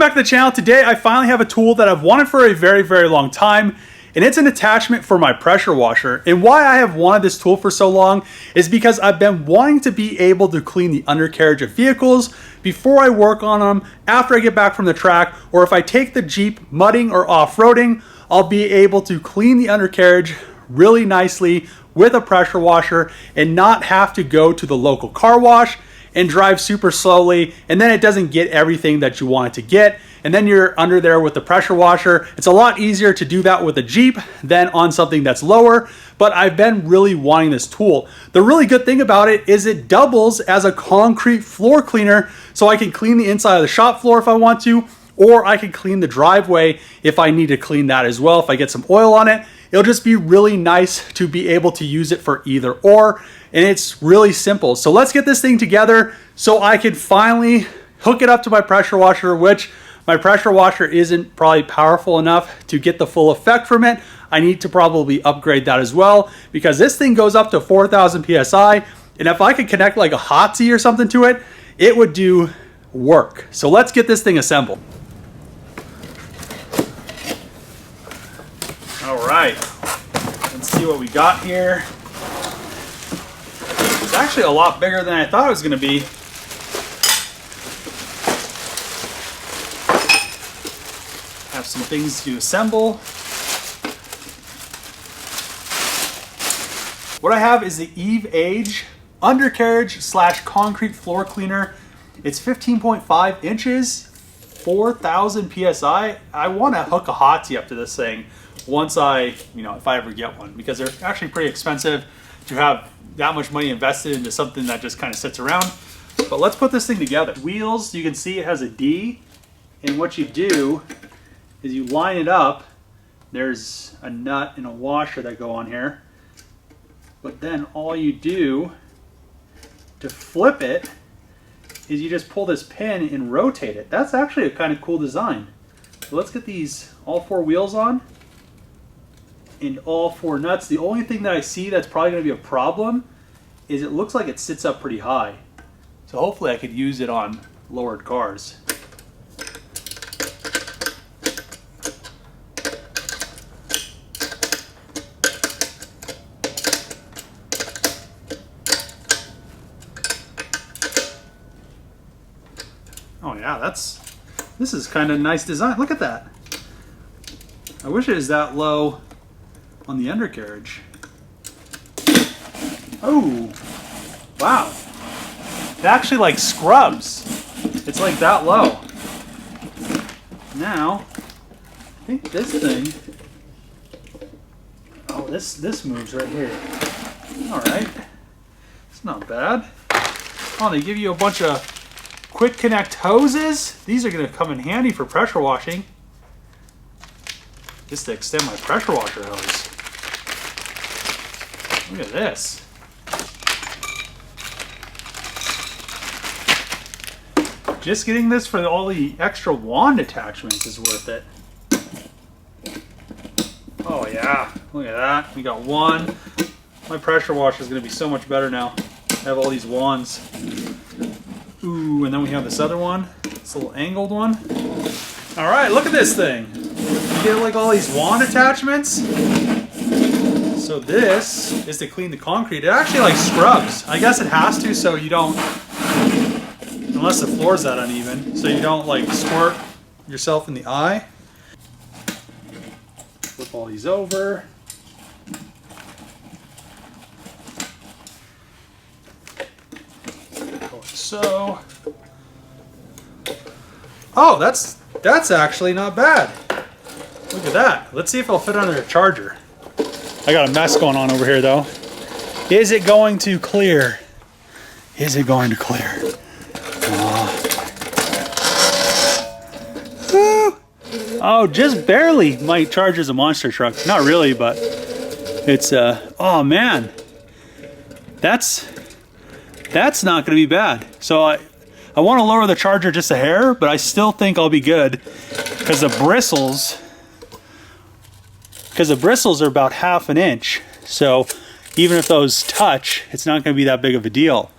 back to the channel. Today I finally have a tool that I've wanted for a very long time, and it's an attachment for my pressure washer. And why I have wanted this tool for so long is because I've been wanting to be able to clean the undercarriage of vehicles before I work on them, after I get back from the track, or if I take the Jeep mudding or off-roading, I'll be able to clean the undercarriage really nicely with a pressure washer and not have to go to the local car wash and drive super slowly, and then it doesn't get everything that you want it to get, and then you're under there with the pressure washer. It's a lot easier to do that with a Jeep than on something that's lower, but I've been really wanting this tool. The really good thing about it is it doubles as a concrete floor cleaner, so I can clean the inside of the shop floor if I want to, or I can clean the driveway if I need to clean that as well, if I get some oil on it. It'll just be really nice to be able to use it for either or, and it's really simple. So let's get this thing together so I can finally hook it up to my pressure washer, which my pressure washer isn't probably powerful enough to get the full effect from it. I need to probably upgrade that as well, because this thing goes up to 4,000 PSI, and if I could connect like a Hotsy or something to it, it would do work. So let's get this thing assembled. All right, let's see what we got here. It's actually a lot bigger than I thought it was going to be. Have some things to assemble. What I have is the EVEAGE Undercarriage / concrete floor cleaner. It's 15.5 inches, 4,000 PSI. I want to hook a Hotsy up to this thing once I, if I ever get one, because they're actually pretty expensive to have that much money invested into something that just kind of sits around. But let's put this thing together. Wheels, you can see it has a D, and what you do is you line it up. There's a nut and a washer that go on here, but then all you do to flip it is you just pull this pin and rotate it. That's actually a kind of cool design. So let's get these all 4 wheels on and all 4 nuts. The only thing that I see that's probably going to be a problem is it looks like it sits up pretty high. So hopefully I could use it on lowered cars. Oh yeah, this is kind of a nice design. Look at that. I wish it was that low on the undercarriage. Oh, wow. It actually like scrubs. It's like that low. Now, I think this thing, oh, this moves right here. All right, it's not bad. Oh, they give you a bunch of quick connect hoses. These are gonna come in handy for pressure washing. Just to extend my pressure washer hose. Look at this. Just getting this for all the extra wand attachments is worth it. Oh yeah, look at that. We got one. My pressure washer is going to be so much better now. I have all these wands. Ooh, and then we have this other one. This little angled one. All right, look at this thing. You get like all these wand attachments. So this is to clean the concrete. It actually like scrubs. I guess it has to, so you don't, unless the floor's that uneven, so you don't like squirt yourself in the eye. Flip all these over. Like so. Oh, that's actually not bad. Look at that. Let's see if it'll fit under a charger. I got a mess going on over here though. Is it going to clear? Is it going to clear? Oh, just barely. My Charger's a monster truck. Not really, but it's oh man. That's not gonna be bad. So I want to lower the Charger just a hair, but I still think I'll be good because the bristles are about 1/2 inch. So even if those touch, it's not going to be that big of a deal.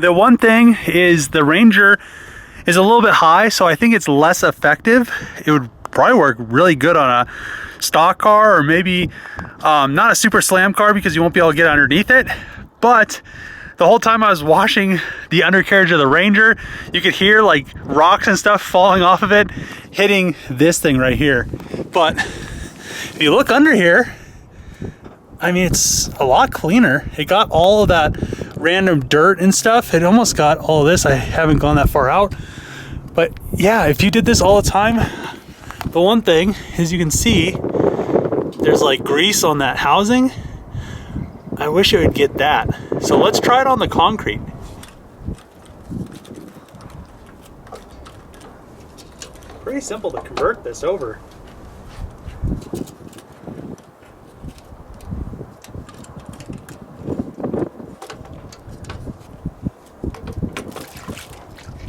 The one thing is the Ranger is a little bit high, so I think it's less effective. It would probably work really good on a stock car, or maybe not a super slam car because you won't be able to get underneath it. But the whole time I was washing the undercarriage of the Ranger, you could hear like rocks and stuff falling off of it, hitting this thing right here. But if you look under here, I mean, it's a lot cleaner. It got all of that random dirt and stuff. It almost got all of this. I haven't gone that far out. But yeah, if you did this all the time, the one thing is you can see there's like grease on that housing. I wish it would get that. So let's try it on the concrete. Pretty simple to convert this over.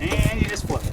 And you just flip it.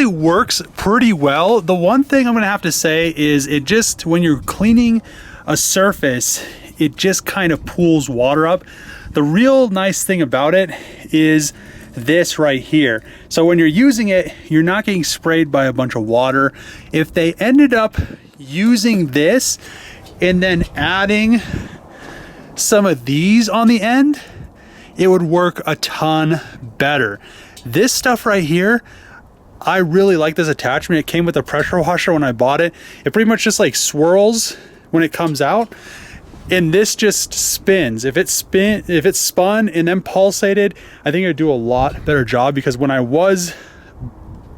Works pretty well. The one thing I'm gonna have to say is it just, when you're cleaning a surface, it just kind of pools water up. The real nice thing about it is this right here. So when you're using it, you're not getting sprayed by a bunch of water. If they ended up using this and then adding some of these on the end, it would work a ton better. This stuff right here, I really like this attachment. It came with a pressure washer when I bought it. It pretty much just like swirls when it comes out, and this just spins. If it spun and then pulsated, I think it would do a lot better job, because when I was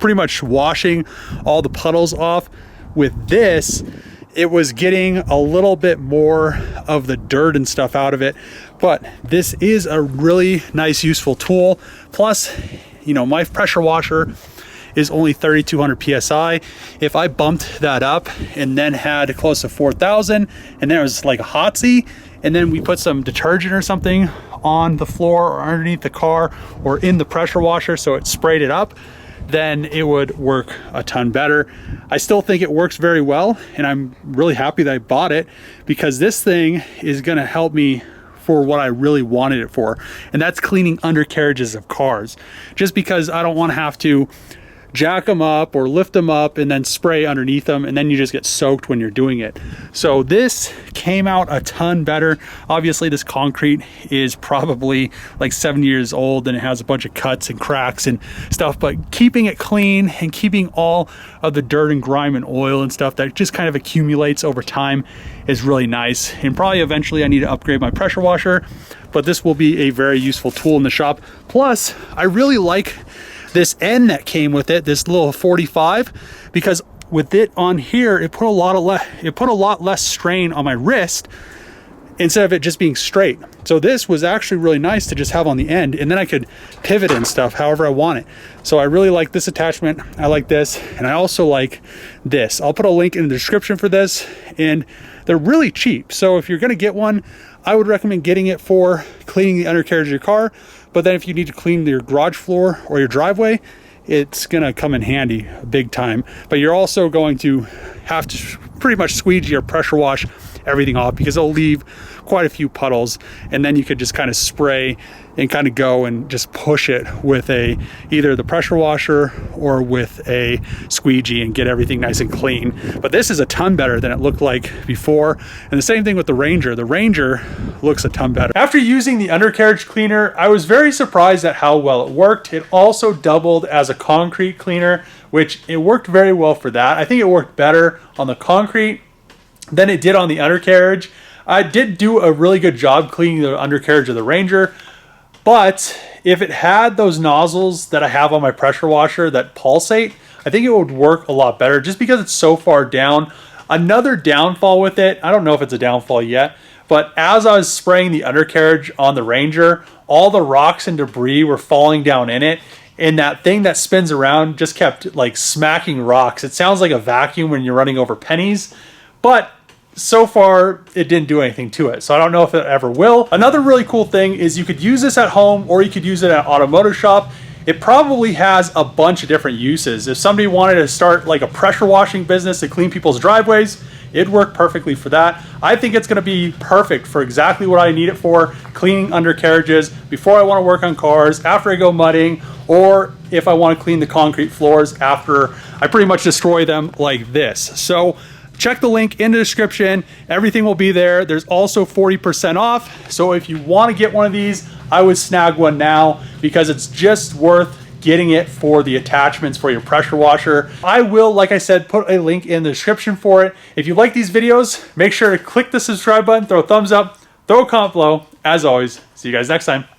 pretty much washing all the puddles off with this, it was getting a little bit more of the dirt and stuff out of it. But this is a really nice, useful tool. Plus, you know, my pressure washer is only 3,200 PSI. If I bumped that up and then had close to 4,000, and then it was like a hotsy, and then we put some detergent or something on the floor or underneath the car or in the pressure washer so it sprayed it up, then it would work a ton better. I still think it works very well, and I'm really happy that I bought it, because this thing is gonna help me for what I really wanted it for, and that's cleaning undercarriages of cars. Just because I don't wanna have to jack them up or lift them up and then spray underneath them, and then you just get soaked when you're doing it. So this came out a ton better. Obviously this concrete is probably like 7 years old and it has a bunch of cuts and cracks and stuff, but keeping it clean and keeping all of the dirt and grime and oil and stuff that just kind of accumulates over time is really nice. And probably eventually I need to upgrade my pressure washer, but this will be a very useful tool in the shop. Plus, I really like this end that came with it, this little 45, because with it on here, it put a lot less strain on my wrist instead of it just being straight. So this was actually really nice to just have on the end, and then I could pivot and stuff however I want it. So I really like this attachment. I like this, and I also like this. I'll put a link in the description for this, and they're really cheap. So if you're gonna get one, I would recommend getting it for cleaning the undercarriage of your car. But then if you need to clean your garage floor or your driveway, it's gonna come in handy big time. But you're also going to have to pretty much squeegee or pressure wash everything off, because it'll leave quite a few puddles, and then you could just kind of spray and kind of go and just push it with either the pressure washer or with a squeegee and get everything nice and clean. But this is a ton better than it looked like before. And the same thing with the Ranger. The Ranger looks a ton better. After using the undercarriage cleaner, I was very surprised at how well it worked. It also doubled as a concrete cleaner, which it worked very well for that. I think it worked better on the concrete than it did on the undercarriage. I did do a really good job cleaning the undercarriage of the Ranger, but if it had those nozzles that I have on my pressure washer that pulsate, I think it would work a lot better just because it's so far down. Another downfall with it, I don't know if it's a downfall yet, but as I was spraying the undercarriage on the Ranger, all the rocks and debris were falling down in it, and that thing that spins around just kept like smacking rocks. It sounds like a vacuum when you're running over pennies, but so far it didn't do anything to it, so I don't know if it ever will. Another really cool thing is you could use this at home or you could use it at an automotive shop. It probably has a bunch of different uses. If somebody wanted to start like a pressure washing business to clean people's driveways, it'd work perfectly for that. I think it's gonna be perfect for exactly what I need it for, cleaning undercarriages before I wanna work on cars, after I go mudding, or if I wanna clean the concrete floors after I pretty much destroy them like this. So check the link in the description. Everything will be there. There's also 40% off. So if you want to get one of these, I would snag one now because it's just worth getting it for the attachments for your pressure washer. I will, like I said, put a link in the description for it. If you like these videos, make sure to click the subscribe button, throw a thumbs up, throw a comment below. As always, see you guys next time.